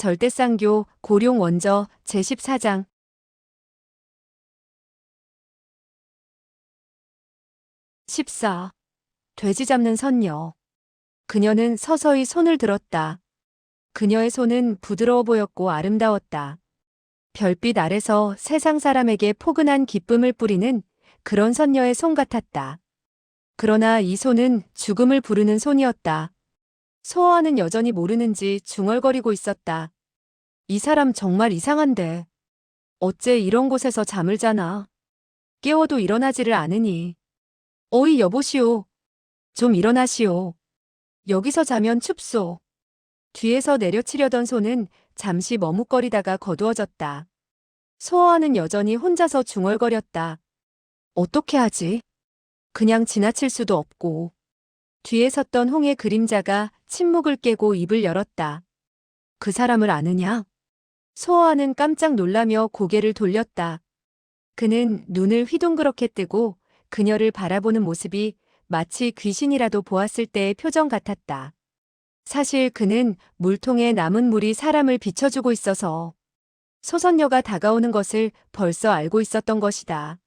절대쌍교 고룡 원저 제14장 14. 돼지 잡는 선녀. 그녀는 서서히 손을 들었다. 그녀의 손은 부드러워 보였고 아름다웠다. 별빛 아래서 세상 사람에게 포근한 기쁨을 뿌리는 그런 선녀의 손 같았다. 그러나 이 손은 죽음을 부르는 손이었다. 소아는 여전히 모르는지 중얼거리고 있었다. 이 사람 정말 이상한데. 어째 이런 곳에서 잠을 자나. 깨워도 일어나지를 않으니. 어이 여보시오. 좀 일어나시오. 여기서 자면 춥소. 뒤에서 내려치려던 손은 잠시 머뭇거리다가 거두어졌다. 소아는 여전히 혼자서 중얼거렸다. 어떻게 하지? 그냥 지나칠 수도 없고. 뒤에 섰던 홍의 그림자가 침묵을 깨고 입을 열었다. 그 사람을 아느냐? 소아는 깜짝 놀라며 고개를 돌렸다. 그는 눈을 휘둥그렇게 뜨고 그녀를 바라보는 모습이 마치 귀신이라도 보았을 때의 표정 같았다. 사실 그는 물통에 남은 물이 사람을 비춰주고 있어서 소선녀가 다가오는 것을 벌써 알고 있었던 것이다.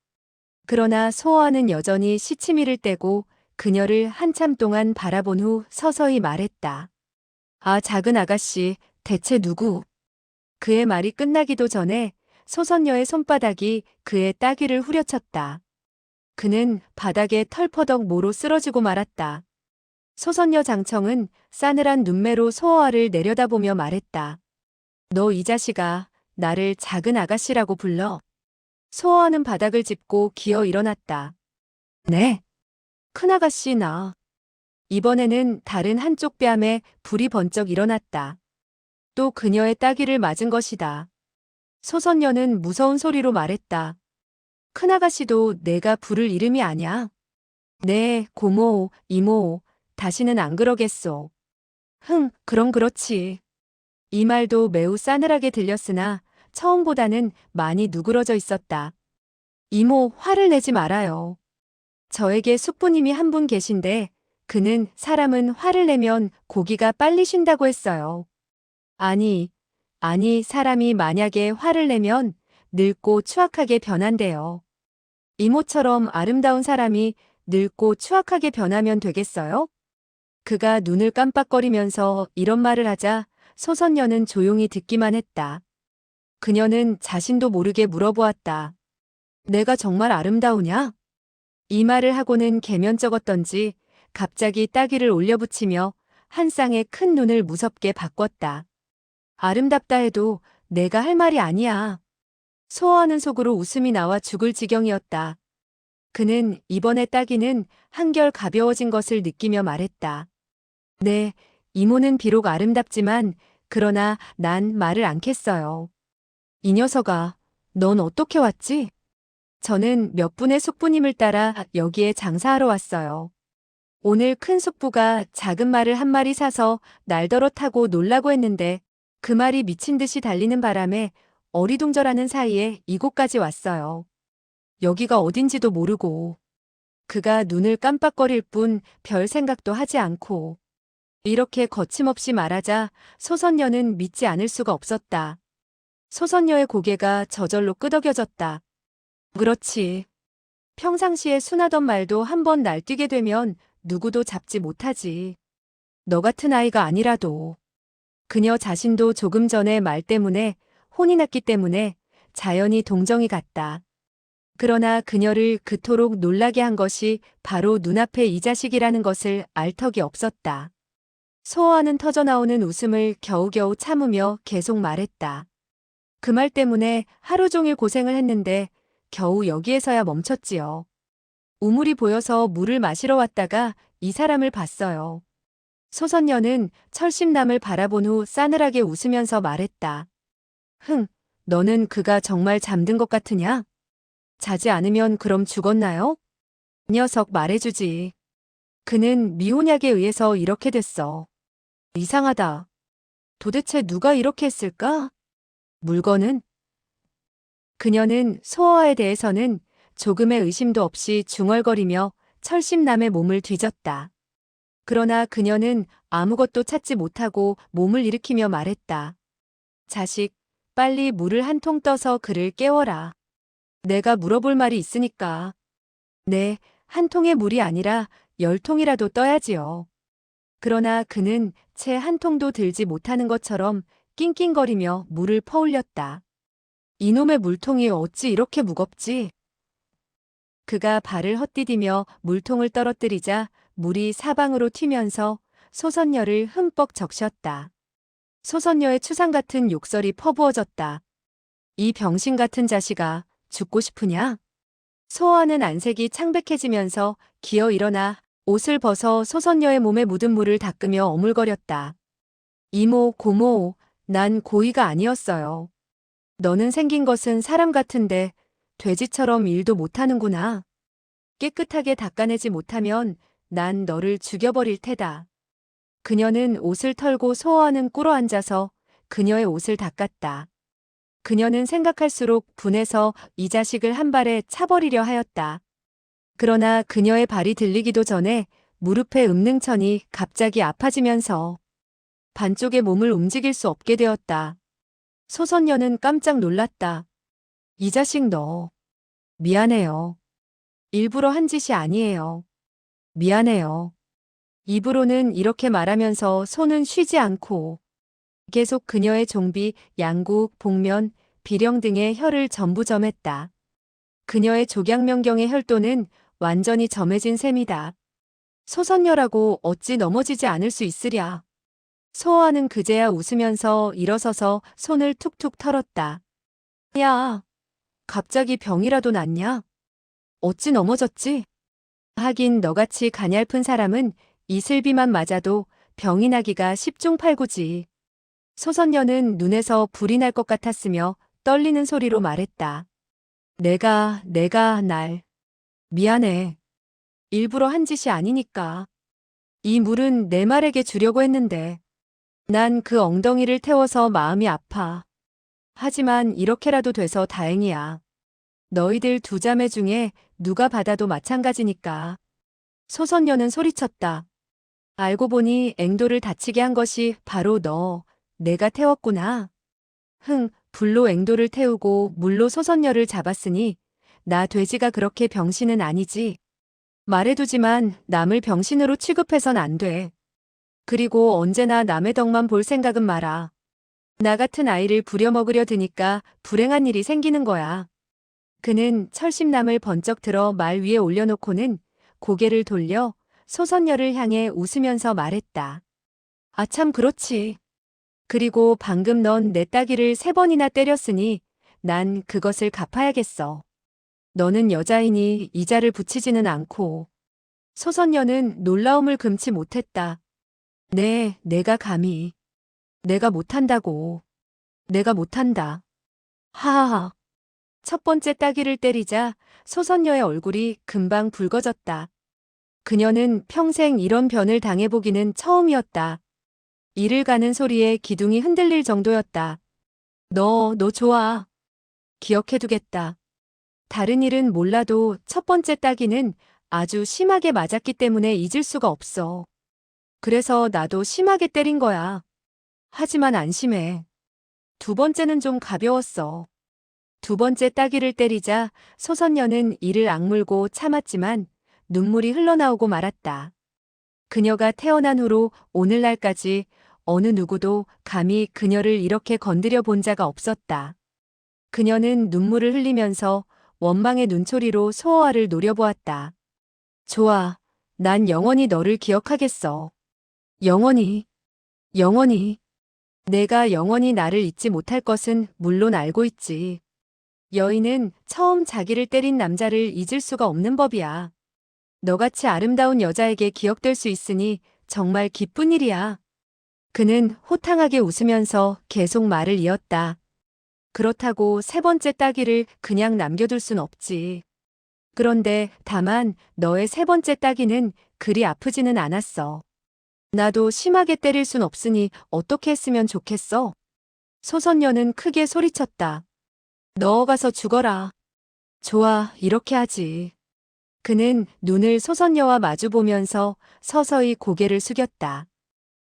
그러나 소아는 여전히 시치미를 떼고 그녀를 한참 동안 바라본 후 서서히 말했다. 아, 작은 아가씨, 대체 누구? 그의 말이 끝나기도 전에 소선녀의 손바닥이 그의 따귀를 후려쳤다. 그는 바닥에 털퍼덕 모로 쓰러지고 말았다. 소선녀 장청은 싸늘한 눈매로 소아를 내려다보며 말했다. 너 이 자식아, 나를 작은 아가씨라고 불러. 소아는 바닥을 짚고 기어 일어났다. 네. 큰아가씨 나. 이번에는 다른 한쪽 뺨에 불이 번쩍 일어났다. 또 그녀의 따귀를 맞은 것이다. 소선녀는 무서운 소리로 말했다. 큰아가씨도 내가 부를 이름이 아냐. 네, 고모, 이모, 다시는 안 그러겠소. 그럼 그렇지. 이 말도 매우 싸늘하게 들렸으나 처음보다는 많이 누그러져 있었다. 이모, 화를 내지 말아요. 저에게 숙부님이 한 분 계신데 그는 사람은 화를 내면 고기가 빨리 쉰다고 했어요. 아니, 사람이 만약에 화를 내면 늙고 추악하게 변한대요. 이모처럼 아름다운 사람이 늙고 추악하게 변하면 되겠어요? 그가 눈을 깜빡거리면서 이런 말을 하자 소선녀는 조용히 듣기만 했다. 그녀는 자신도 모르게 물어보았다. 내가 정말 아름다우냐? 이 말을 하고는 개면쩍었던지 갑자기 따귀를 올려붙이며 한 쌍의 큰 눈을 무섭게 바꿨다. 아름답다 해도 내가 할 말이 아니야. 소아하는 속으로 웃음이 나와 죽을 지경이었다. 그는 이번에 따귀는 한결 가벼워진 것을 느끼며 말했다. 네, 이모는 비록 아름답지만 그러나 난 말을 않겠어요. 이 녀석아, 넌 어떻게 왔지? 저는 몇 분의 숙부님을 따라 여기에 장사하러 왔어요. 오늘 큰 숙부가 작은 말을 한 마리 사서 날더러 타고 놀라고 했는데 그 말이 미친 듯이 달리는 바람에 어리둥절하는 사이에 이곳까지 왔어요. 여기가 어딘지도 모르고 그가 눈을 깜빡거릴 뿐 별 생각도 하지 않고 이렇게 거침없이 말하자 소선녀는 믿지 않을 수가 없었다. 소선녀의 고개가 저절로 끄덕여졌다. 그렇지. 평상시에 순하던 말도 한번 날뛰게 되면 누구도 잡지 못하지. 너 같은 아이가 아니라도. 그녀 자신도 조금 전에 말 때문에 혼이 났기 때문에 자연히 동정이 갔다. 그러나 그녀를 그토록 놀라게 한 것이 바로 눈앞에 이 자식이라는 것을 알 턱이 없었다. 소아는 터져나오는 웃음을 겨우겨우 참으며 계속 말했다. 그 말 때문에 하루 종일 고생을 했는데 겨우 여기에서야 멈췄지요. 우물이 보여서 물을 마시러 왔다가 이 사람을 봤어요. 소선녀는 철심남을 바라본 후 싸늘하게 웃으면서 말했다. 너는 그가 정말 잠든 것 같으냐? 자지 않으면 그럼 죽었나요? 이 녀석 말해주지. 그는 미혼약에 의해서 이렇게 됐어. 이상하다. 도대체 누가 이렇게 했을까? 물건은? 그녀는 소어에 대해서는 조금의 의심도 없이 중얼거리며 철심남의 몸을 뒤졌다. 그러나 그녀는 아무것도 찾지 못하고 몸을 일으키며 말했다. 자식, 빨리 물을 한 통 떠서 그를 깨워라. 내가 물어볼 말이 있으니까. 네, 한 통의 물이 아니라 10통이라도 떠야지요. 그러나 그는 채 한 통도 들지 못하는 것처럼 낑낑거리며 물을 퍼올렸다. 이놈의 물통이 어찌 이렇게 무겁지? 그가 발을 헛디디며 물통을 떨어뜨리자 물이 사방으로 튀면서 소선녀를 흠뻑 적셨다. 소선녀의 추상 같은 욕설이 퍼부어졌다. 이 병신 같은 자식아, 죽고 싶으냐? 소호하는 안색이 창백해지면서 기어 일어나 옷을 벗어 소선녀의 몸에 묻은 물을 닦으며 어물거렸다. 이모, 고모, 난 고의가 아니었어요. 너는 생긴 것은 사람 같은데 돼지처럼 일도 못하는구나. 깨끗하게 닦아내지 못하면 난 너를 죽여버릴 테다. 그녀는 옷을 털고 소호하는 꿇어 앉아서 그녀의 옷을 닦았다. 그녀는 생각할수록 분해서 이 자식을 한 발에 차버리려 하였다. 그러나 그녀의 발이 들리기도 전에 무릎의 음능천이 갑자기 아파지면서 반쪽의 몸을 움직일 수 없게 되었다. 소선녀는 깜짝 놀랐다. 이 자식 너. 미안해요. 일부러 한 짓이 아니에요. 미안해요. 입으로는 이렇게 말하면서 손은 쉬지 않고 계속 그녀의 종비, 양국, 복면, 비령 등의 혀를 전부 점했다. 그녀의 족양명경의 혈도는 완전히 점해진 셈이다. 소선녀라고 어찌 넘어지지 않을 수 있으랴. 소호하는 그제야 웃으면서 일어서서 손을 툭툭 털었다. 야, 갑자기 병이라도 났냐? 어찌 넘어졌지? 하긴 너같이 가냘픈 사람은 이슬비만 맞아도 병이 나기가 10중 8구지. 소선녀는 눈에서 불이 날 것 같았으며 떨리는 소리로 말했다. 내가 날. 미안해. 일부러 한 짓이 아니니까. 이 물은 내 말에게 주려고 했는데. 난 그 엉덩이를 태워서 마음이 아파. 하지만 이렇게라도 돼서 다행이야. 너희들 두 자매 중에 누가 받아도 마찬가지니까. 소선녀는 소리쳤다. 알고 보니 앵도를 다치게 한 것이 바로 너. 내가 태웠구나. 불로 앵도를 태우고 물로 소선녀를 잡았으니 나 돼지가 그렇게 병신은 아니지. 말해두지만 남을 병신으로 취급해선 안 돼. 그리고 언제나 남의 덕만 볼 생각은 마라. 나 같은 아이를 부려먹으려 드니까 불행한 일이 생기는 거야. 그는 철심남을 번쩍 들어 말 위에 올려놓고는 고개를 돌려 소선녀를 향해 웃으면서 말했다. 아 참 그렇지. 그리고 방금 넌 내 따귀를 3번이나 때렸으니 난 그것을 갚아야겠어. 너는 여자이니 이자를 붙이지는 않고. 소선녀는 놀라움을 금치 못했다. 네, 내가 감히. 내가 못한다고. 내가 못한다. 하하하. 첫 번째 따귀를 때리자 소선녀의 얼굴이 금방 붉어졌다. 그녀는 평생 이런 변을 당해보기는 처음이었다. 이를 가는 소리에 기둥이 흔들릴 정도였다. 너 좋아. 기억해두겠다. 다른 일은 몰라도 첫 번째 따귀는 아주 심하게 맞았기 때문에 잊을 수가 없어. 그래서 나도 심하게 때린 거야. 하지만 안심해. 두 번째는 좀 가벼웠어. 두 번째 따귀를 때리자 소선녀는 이를 악물고 참았지만 눈물이 흘러나오고 말았다. 그녀가 태어난 후로 오늘날까지 어느 누구도 감히 그녀를 이렇게 건드려 본 자가 없었다. 그녀는 눈물을 흘리면서 원망의 눈초리로 소호아를 노려보았다. 좋아. 난 영원히 너를 기억하겠어. 영원히. 영원히. 내가 영원히 나를 잊지 못할 것은 물론 알고 있지. 여인은 처음 자기를 때린 남자를 잊을 수가 없는 법이야. 너같이 아름다운 여자에게 기억될 수 있으니 정말 기쁜 일이야. 그는 호탕하게 웃으면서 계속 말을 이었다. 그렇다고 3번째 따귀를 그냥 남겨둘 순 없지. 그런데 다만 너의 3번째 따귀는 그리 아프지는 않았어. 나도 심하게 때릴 순 없으니 어떻게 했으면 좋겠어? 소선녀는 크게 소리쳤다. 너 가서 죽어라. 좋아, 이렇게 하지. 그는 눈을 소선녀와 마주보면서 서서히 고개를 숙였다.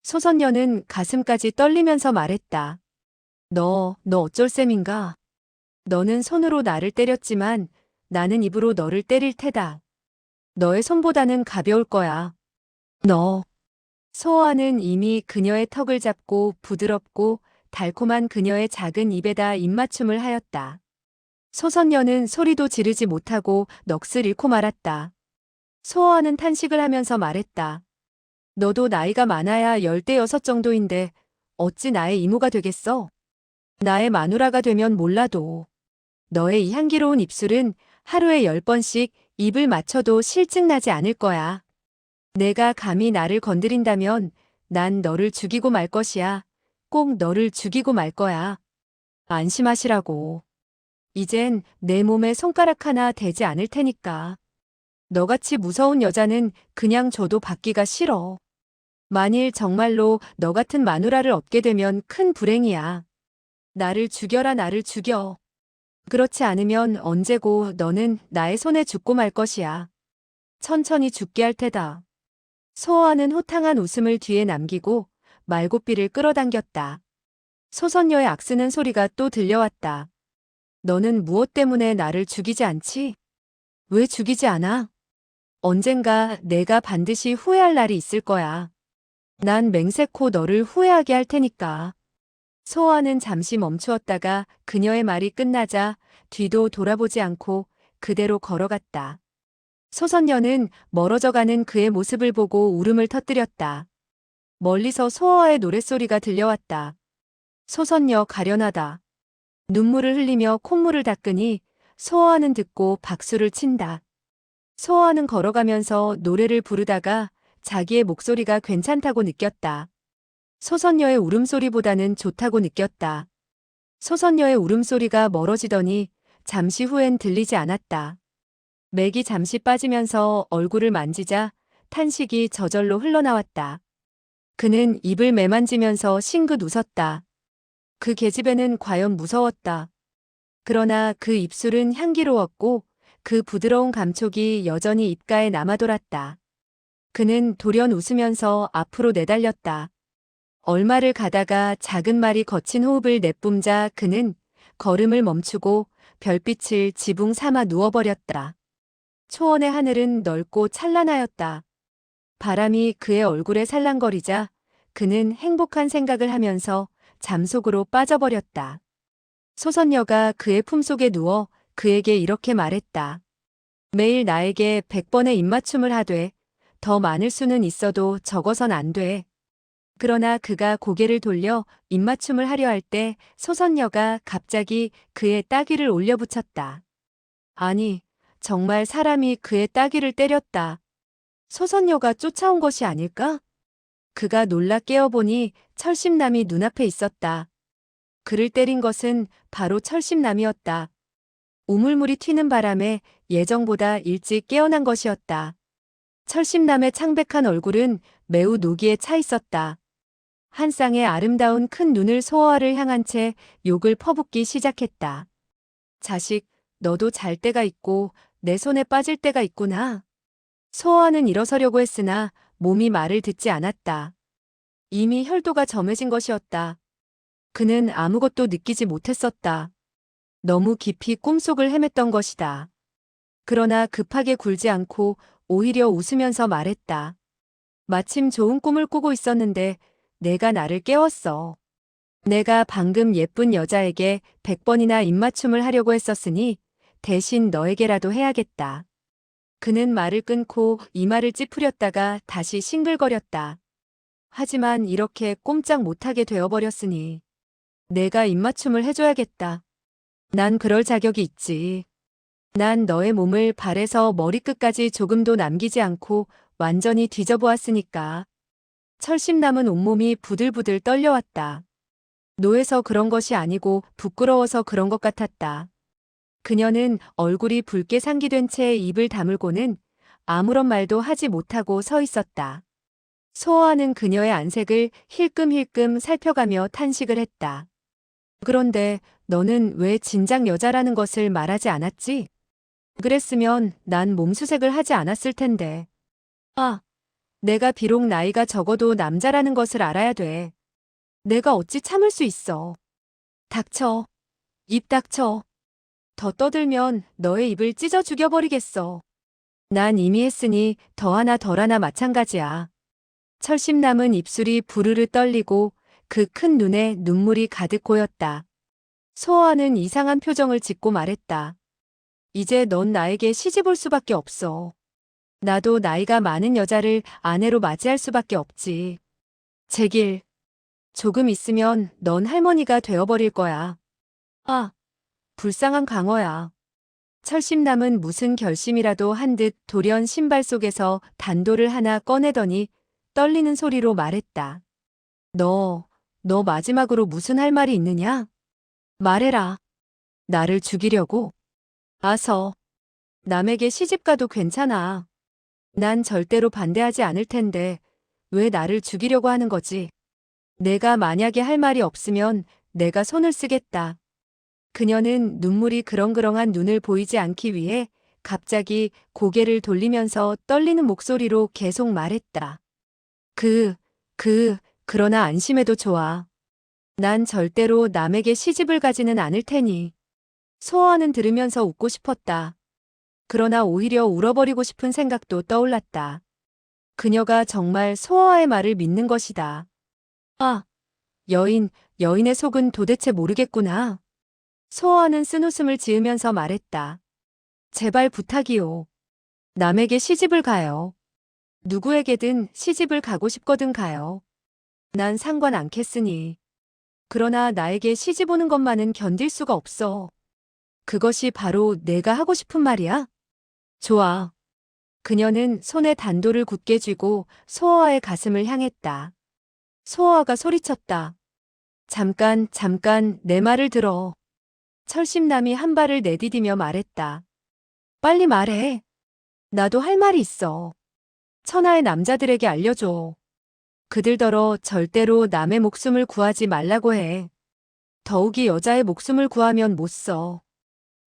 소선녀는 가슴까지 떨리면서 말했다. 너 어쩔 셈인가? 너는 손으로 나를 때렸지만 나는 입으로 너를 때릴 테다. 너의 손보다는 가벼울 거야. 너. 소아는 이미 그녀의 턱을 잡고 부드럽고 달콤한 그녀의 작은 입에다 입맞춤을 하였다. 소선녀는 소리도 지르지 못하고 넋을 잃고 말았다. 소아는 탄식을 하면서 말했다. 너도 나이가 많아야 16 정도인데 어찌 나의 이모가 되겠어? 나의 마누라가 되면 몰라도 너의 이 향기로운 입술은 하루에 10번씩 입을 맞춰도 실증 나지 않을 거야. 내가 감히 나를 건드린다면 난 너를 죽이고 말 것이야. 꼭 너를 죽이고 말 거야. 안심하시라고. 이젠 내 몸에 손가락 하나 대지 않을 테니까. 너같이 무서운 여자는 그냥 줘도 받기가 싫어. 만일 정말로 너 같은 마누라를 얻게 되면 큰 불행이야. 나를 죽여라, 나를 죽여. 그렇지 않으면 언제고 너는 나의 손에 죽고 말 것이야. 천천히 죽게 할 테다. 소아는 호탕한 웃음을 뒤에 남기고 말고삐를 끌어당겼다. 소선녀의 악쓰는 소리가 또 들려왔다. 너는 무엇 때문에 나를 죽이지 않지? 왜 죽이지 않아? 언젠가 내가 반드시 후회할 날이 있을 거야. 난 맹세코 너를 후회하게 할 테니까. 소아는 잠시 멈추었다가 그녀의 말이 끝나자 뒤도 돌아보지 않고 그대로 걸어갔다. 소선녀는 멀어져가는 그의 모습을 보고 울음을 터뜨렸다. 멀리서 소아의 노랫소리가 들려왔다. 소선녀 가련하다. 눈물을 흘리며 콧물을 닦으니 소아는 듣고 박수를 친다. 소아는 걸어가면서 노래를 부르다가 자기의 목소리가 괜찮다고 느꼈다. 소선녀의 울음소리보다는 좋다고 느꼈다. 소선녀의 울음소리가 멀어지더니 잠시 후엔 들리지 않았다. 맥이 잠시 빠지면서 얼굴을 만지자 탄식이 저절로 흘러나왔다. 그는 입을 매만지면서 싱긋 웃었다. 그 계집애는 과연 무서웠다. 그러나 그 입술은 향기로웠고 그 부드러운 감촉이 여전히 입가에 남아돌았다. 그는 돌연 웃으면서 앞으로 내달렸다. 얼마를 가다가 작은 말이 거친 호흡을 내뿜자 그는 걸음을 멈추고 별빛을 지붕 삼아 누워버렸다. 초원의 하늘은 넓고 찬란하였다. 바람이 그의 얼굴에 살랑거리자 그는 행복한 생각을 하면서 잠속으로 빠져버렸다. 소선녀가 그의 품속에 누워 그에게 이렇게 말했다. 매일 나에게 100번의 입맞춤을 하되 더 많을 수는 있어도 적어선 안 돼. 그러나 그가 고개를 돌려 입맞춤을 하려 할 때 소선녀가 갑자기 그의 따귀를 올려붙였다. 아니, 정말 사람이 그의 따귀를 때렸다. 소선녀가 쫓아온 것이 아닐까? 그가 놀라 깨어보니 철심남이 눈앞에 있었다. 그를 때린 것은 바로 철심남이었다. 우물물이 튀는 바람에 예정보다 일찍 깨어난 것이었다. 철심남의 창백한 얼굴은 매우 노기에 차 있었다. 한 쌍의 아름다운 큰 눈을 소아를 향한 채 욕을 퍼붓기 시작했다. 자식, 너도 잘 때가 있고 내 손에 빠질 때가 있구나. 소아는 일어서려고 했으나 몸이 말을 듣지 않았다. 이미 혈도가 점해진 것이었다. 그는 아무것도 느끼지 못했었다. 너무 깊이 꿈속을 헤맸던 것이다. 그러나 급하게 굴지 않고 오히려 웃으면서 말했다. 마침 좋은 꿈을 꾸고 있었는데 내가 나를 깨웠어. 내가 방금 예쁜 여자에게 100번이나 입맞춤을 하려고 했었으니 대신 너에게라도 해야겠다. 그는 말을 끊고 이마를 찌푸렸다가 다시 싱글거렸다. 하지만 이렇게 꼼짝 못하게 되어버렸으니 내가 입맞춤을 해줘야겠다. 난 그럴 자격이 있지. 난 너의 몸을 발에서 머리끝까지 조금도 남기지 않고 완전히 뒤져보았으니까. 철심남은 온몸이 부들부들 떨려왔다. 노해서 그런 것이 아니고 부끄러워서 그런 것 같았다. 그녀는 얼굴이 붉게 상기된 채 입을 다물고는 아무런 말도 하지 못하고 서 있었다. 소아는 그녀의 안색을 힐끔힐끔 살펴가며 탄식을 했다. 그런데 너는 왜 진작 여자라는 것을 말하지 않았지? 그랬으면 난 몸수색을 하지 않았을 텐데. 아, 내가 비록 나이가 적어도 남자라는 것을 알아야 돼. 내가 어찌 참을 수 있어. 닥쳐. 입 닥쳐. 더 떠들면 너의 입을 찢어 죽여버리겠어. 난 이미 했으니 더 하나 덜 하나 마찬가지야. 철심 남은 입술이 부르르 떨리고 그 큰 눈에 눈물이 가득 고였다. 소아는 이상한 표정을 짓고 말했다. 이제 넌 나에게 시집 올 수밖에 없어. 나도 나이가 많은 여자를 아내로 맞이할 수밖에 없지. 제길, 조금 있으면 넌 할머니가 되어버릴 거야. 아, 불쌍한 강어야. 철심남은 무슨 결심이라도 한 듯 돌연 신발 속에서 단도를 하나 꺼내더니 떨리는 소리로 말했다. 너 마지막으로 무슨 할 말이 있느냐? 말해라. 나를 죽이려고? 아서. 남에게 시집가도 괜찮아. 난 절대로 반대하지 않을 텐데 왜 나를 죽이려고 하는 거지? 내가 만약에 할 말이 없으면 내가 손을 쓰겠다. 그녀는 눈물이 그렁그렁한 눈을 보이지 않기 위해 갑자기 고개를 돌리면서 떨리는 목소리로 계속 말했다. 그러나 안심해도 좋아. 난 절대로 남에게 시집을 가지는 않을 테니. 소아는 들으면서 웃고 싶었다. 그러나 오히려 울어버리고 싶은 생각도 떠올랐다. 그녀가 정말 소아의 말을 믿는 것이다. 아, 여인의 속은 도대체 모르겠구나. 소아는 쓴웃음을 지으면서 말했다. 제발 부탁이요. 남에게 시집을 가요. 누구에게든 시집을 가고 싶거든 가요. 난 상관 않겠으니. 그러나 나에게 시집 오는 것만은 견딜 수가 없어. 그것이 바로 내가 하고 싶은 말이야? 좋아. 그녀는 손에 단도를 굳게 쥐고 소아의 가슴을 향했다. 소아가 소리쳤다. 잠깐 내 말을 들어. 철심남이 한 발을 내디디며 말했다. 빨리 말해. 나도 할 말이 있어. 천하의 남자들에게 알려줘. 그들더러 절대로 남의 목숨을 구하지 말라고 해. 더욱이 여자의 목숨을 구하면 못 써.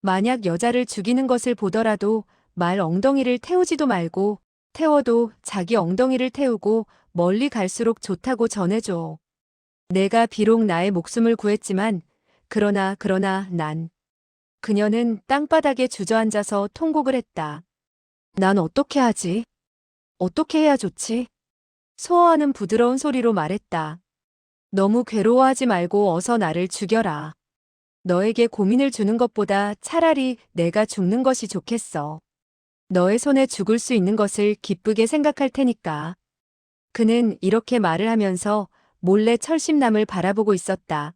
만약 여자를 죽이는 것을 보더라도 말 엉덩이를 태우지도 말고 태워도 자기 엉덩이를 태우고 멀리 갈수록 좋다고 전해줘. 내가 비록 나의 목숨을 구했지만 그러나 난. 그녀는 땅바닥에 주저앉아서 통곡을 했다. 난 어떻게 하지? 어떻게 해야 좋지? 소아는 부드러운 소리로 말했다. 너무 괴로워하지 말고 어서 나를 죽여라. 너에게 고민을 주는 것보다 차라리 내가 죽는 것이 좋겠어. 너의 손에 죽을 수 있는 것을 기쁘게 생각할 테니까. 그는 이렇게 말을 하면서 몰래 철심남을 바라보고 있었다.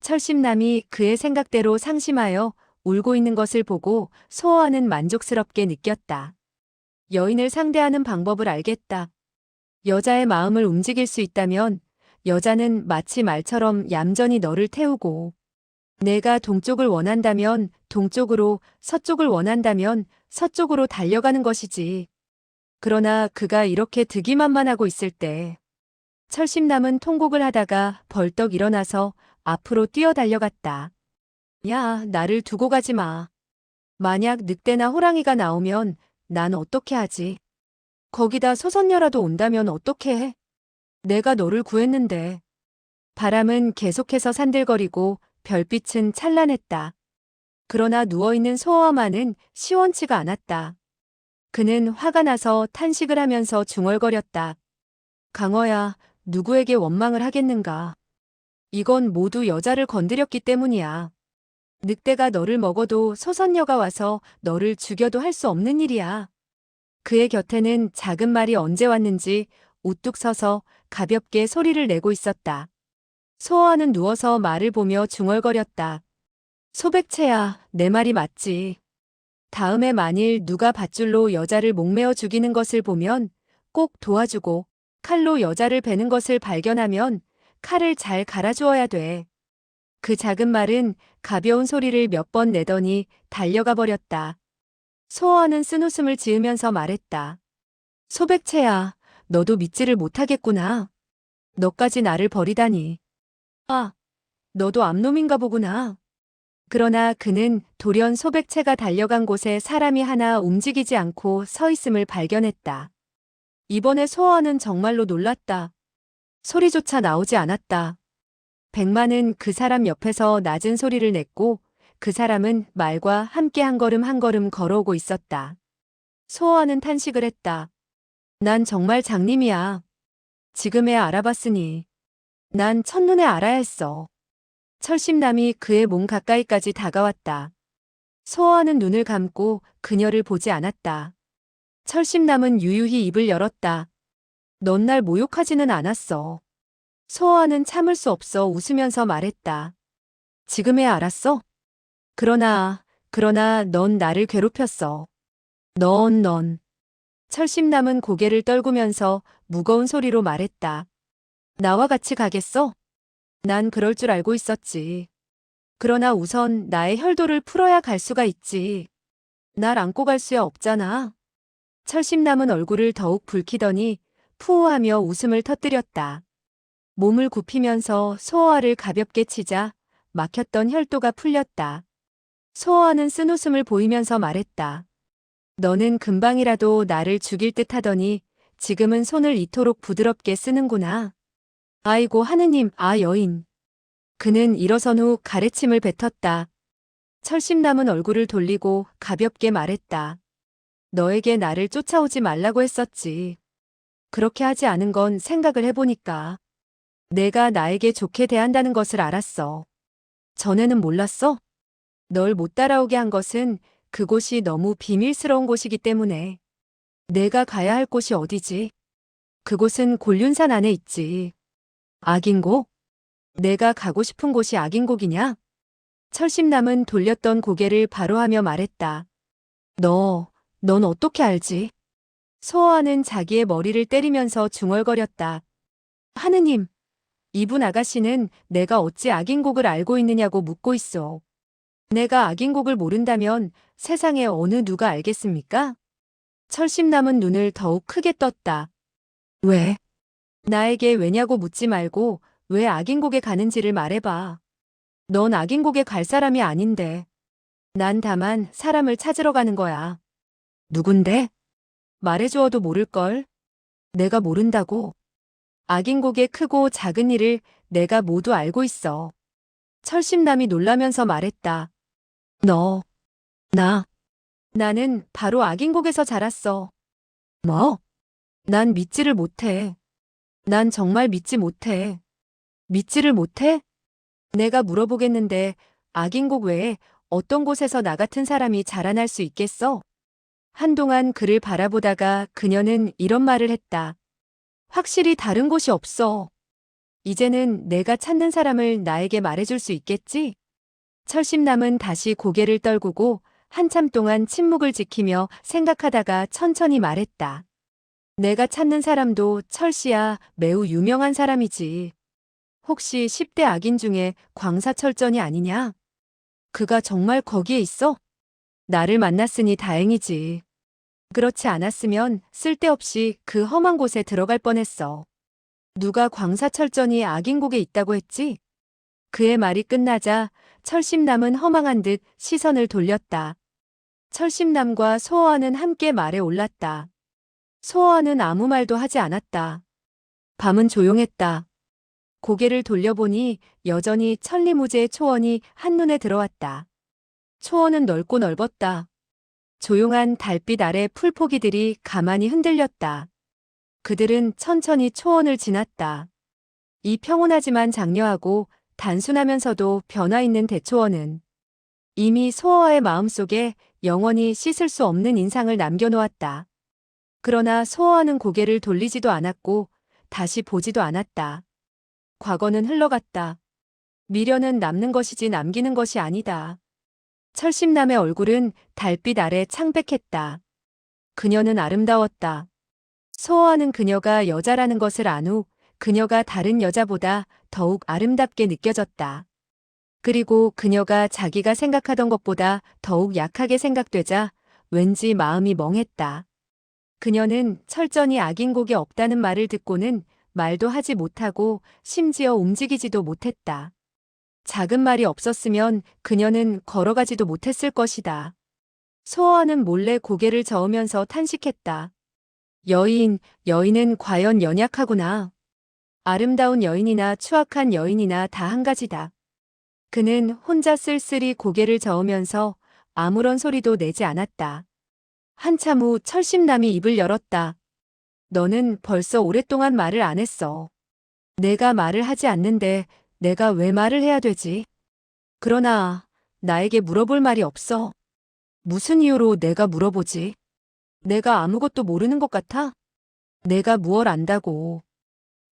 철심남이 그의 생각대로 상심하여 울고 있는 것을 보고 소아는 만족스럽게 느꼈다. 여인을 상대하는 방법을 알겠다. 여자의 마음을 움직일 수 있다면 여자는 마치 말처럼 얌전히 너를 태우고 내가 동쪽을 원한다면 동쪽으로, 서쪽을 원한다면 서쪽으로 달려가는 것이지. 그러나 그가 이렇게 득이만만하고 있을 때 철심남은 통곡을 하다가 벌떡 일어나서 앞으로 뛰어 달려갔다. 야, 나를 두고 가지 마. 만약 늑대나 호랑이가 나오면 난 어떻게 하지? 거기다 소선녀라도 온다면 어떻게 해? 내가 너를 구했는데. 바람은 계속해서 산들거리고 별빛은 찬란했다. 그러나 누워있는 소아만은 시원치가 않았다. 그는 화가 나서 탄식을 하면서 중얼거렸다. 강어야, 누구에게 원망을 하겠는가? 이건 모두 여자를 건드렸기 때문이야. 늑대가 너를 먹어도 소선녀가 와서 너를 죽여도 할 수 없는 일이야. 그의 곁에는 작은 말이 언제 왔는지 우뚝 서서 가볍게 소리를 내고 있었다. 소아는 누워서 말을 보며 중얼거렸다. 소백채야, 내 말이 맞지. 다음에 만일 누가 밧줄로 여자를 목매어 죽이는 것을 보면 꼭 도와주고 칼로 여자를 베는 것을 발견하면 칼을 잘 갈아주어야 돼. 그 작은 말은 가벼운 소리를 몇 번 내더니 달려가 버렸다. 소아는 쓴웃음을 지으면서 말했다. 소백채야, 너도 믿지를 못하겠구나. 너까지 나를 버리다니. 아, 너도 암놈인가 보구나. 그러나 그는 돌연 소백채가 달려간 곳에 사람이 하나 움직이지 않고 서 있음을 발견했다. 이번에 소아는 정말로 놀랐다. 소리조차 나오지 않았다. 백만은 그 사람 옆에서 낮은 소리를 냈고 그 사람은 말과 함께 한 걸음 한 걸음 걸어오고 있었다. 소호와는 탄식을 했다. 난 정말 장님이야. 지금에야 알아봤으니. 난 첫눈에 알아야 했어. 철심남이 그의 몸 가까이까지 다가왔다. 소호와는 눈을 감고 그녀를 보지 않았다. 철심남은 유유히 입을 열었다. 넌 날 모욕하지는 않았어. 소호와는 참을 수 없어 웃으면서 말했다. 지금에야 알았어? 그러나 넌 나를 괴롭혔어. 넌. 철심남은 고개를 떨구면서 무거운 소리로 말했다. 나와 같이 가겠어? 난 그럴 줄 알고 있었지. 그러나 우선 나의 혈도를 풀어야 갈 수가 있지. 날 안고 갈 수야 없잖아. 철심남은 얼굴을 더욱 붉히더니 푸우하며 웃음을 터뜨렸다. 몸을 굽히면서 소호와를 가볍게 치자 막혔던 혈도가 풀렸다. 소호와는 쓴웃음을 보이면서 말했다. 너는 금방이라도 나를 죽일 듯 하더니 지금은 손을 이토록 부드럽게 쓰는구나. 아이고 하느님, 아 여인. 그는 일어선 후 가래침을 뱉었다. 철심남은 얼굴을 돌리고 가볍게 말했다. 너에게 나를 쫓아오지 말라고 했었지. 그렇게 하지 않은 건 생각을 해보니까 내가 나에게 좋게 대한다는 것을 알았어. 전에는 몰랐어? 널 못 따라오게 한 것은 그곳이 너무 비밀스러운 곳이기 때문에. 내가 가야 할 곳이 어디지? 그곳은 곤륜산 안에 있지. 악인곡? 내가 가고 싶은 곳이 악인곡이냐? 철심남은 돌렸던 고개를 바로하며 말했다. 넌 어떻게 알지? 소호와는 자기의 머리를 때리면서 중얼거렸다. 하느님, 이분 아가씨는 내가 어찌 악인곡을 알고 있느냐고 묻고 있어. 내가 악인곡을 모른다면 세상에 어느 누가 알겠습니까? 철심남은 눈을 더욱 크게 떴다. 왜? 나에게 왜냐고 묻지 말고 왜 악인곡에 가는지를 말해봐. 넌 악인곡에 갈 사람이 아닌데. 난 다만 사람을 찾으러 가는 거야. 누군데? 말해주어도 모를걸. 내가 모른다고. 악인곡의 크고 작은 일을 내가 모두 알고 있어. 철심남이 놀라면서 말했다. 너, 나는 바로 악인곡에서 자랐어. 뭐? 난 믿지를 못해. 난 정말 믿지 못해. 믿지를 못해? 내가 물어보겠는데 악인곡 외에 어떤 곳에서 나 같은 사람이 자라날 수 있겠어? 한동안 그를 바라보다가 그녀는 이런 말을 했다. 확실히 다른 곳이 없어. 이제는 내가 찾는 사람을 나에게 말해줄 수 있겠지? 철심남은 다시 고개를 떨구고 한참 동안 침묵을 지키며 생각하다가 천천히 말했다. 내가 찾는 사람도 철씨야 매우 유명한 사람이지. 혹시 10대 악인 중에 광사철전이 아니냐? 그가 정말 거기에 있어? 나를 만났으니 다행이지. 그렇지 않았으면 쓸데없이 그 험한 곳에 들어갈 뻔했어. 누가 광사철전이 악인곡에 있다고 했지? 그의 말이 끝나자 철심남은 허망한 듯 시선을 돌렸다. 철심남과 소호와는 함께 말에 올랐다. 소호와는 아무 말도 하지 않았다. 밤은 조용했다. 고개를 돌려보니 여전히 천리무제의 초원이 한눈에 들어왔다. 초원은 넓고 넓었다. 조용한 달빛 아래 풀포기들이 가만히 흔들렸다. 그들은 천천히 초원을 지났다. 이 평온하지만 장려하고 단순하면서도 변화 있는 대초원은 이미 소호와의 마음속에 영원히 씻을 수 없는 인상을 남겨놓았다. 그러나 소호와는 고개를 돌리지도 않았고 다시 보지도 않았다. 과거는 흘러갔다. 미련은 남는 것이지 남기는 것이 아니다. 철심남의 얼굴은 달빛 아래 창백했다. 그녀는 아름다웠다. 소호와는 그녀가 여자라는 것을 안 후 그녀가 다른 여자보다 더욱 아름답게 느껴졌다. 그리고 그녀가 자기가 생각하던 것보다 더욱 약하게 생각되자 왠지 마음이 멍했다. 그녀는 철저히 악인곡이 없다는 말을 듣고는 말도 하지 못하고 심지어 움직이지도 못했다. 작은 말이 없었으면 그녀는 걸어가지도 못했을 것이다. 소호와는 몰래 고개를 저으면서 탄식했다. 여인은 과연 연약하구나. 아름다운 여인이나 추악한 여인이나 다 한 가지다. 그는 혼자 쓸쓸히 고개를 저으면서 아무런 소리도 내지 않았다. 한참 후 철심남이 입을 열었다. 너는 벌써 오랫동안 말을 안 했어. 내가 말을 하지 않는데 내가 왜 말을 해야 되지? 그러나 나에게 물어볼 말이 없어. 무슨 이유로 내가 물어보지? 내가 아무것도 모르는 것 같아? 내가 무얼 안다고.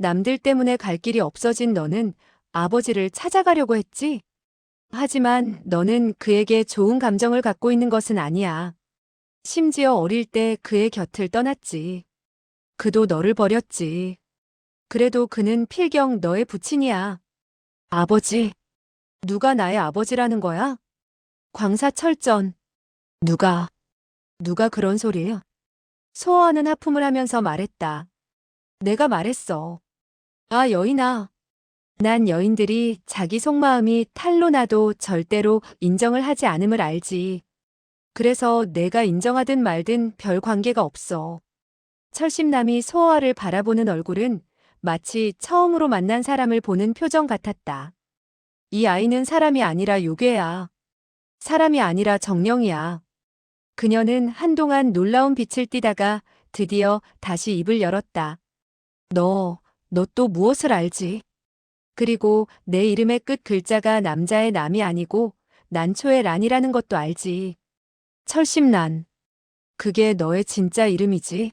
남들 때문에 갈 길이 없어진 너는 아버지를 찾아가려고 했지? 하지만 너는 그에게 좋은 감정을 갖고 있는 것은 아니야. 심지어 어릴 때 그의 곁을 떠났지. 그도 너를 버렸지. 그래도 그는 필경 너의 부친이야. 아버지. 누가 나의 아버지라는 거야? 광사철전. 누가 그런 소리야? 소어하는 하품을 하면서 말했다. 내가 말했어. 아, 여인아. 난 여인들이 자기 속마음이 탈로 나도 절대로 인정을 하지 않음을 알지. 그래서 내가 인정하든 말든 별 관계가 없어. 철심남이 소어아를 바라보는 얼굴은 마치 처음으로 만난 사람을 보는 표정 같았다. 이 아이는 사람이 아니라 요괴야. 사람이 아니라 정령이야. 그녀는 한동안 놀라운 빛을 띠다가 드디어 다시 입을 열었다. 너 또 무엇을 알지? 그리고 내 이름의 끝 글자가 남자의 남이 아니고 난초의 란이라는 것도 알지. 철심란. 그게 너의 진짜 이름이지.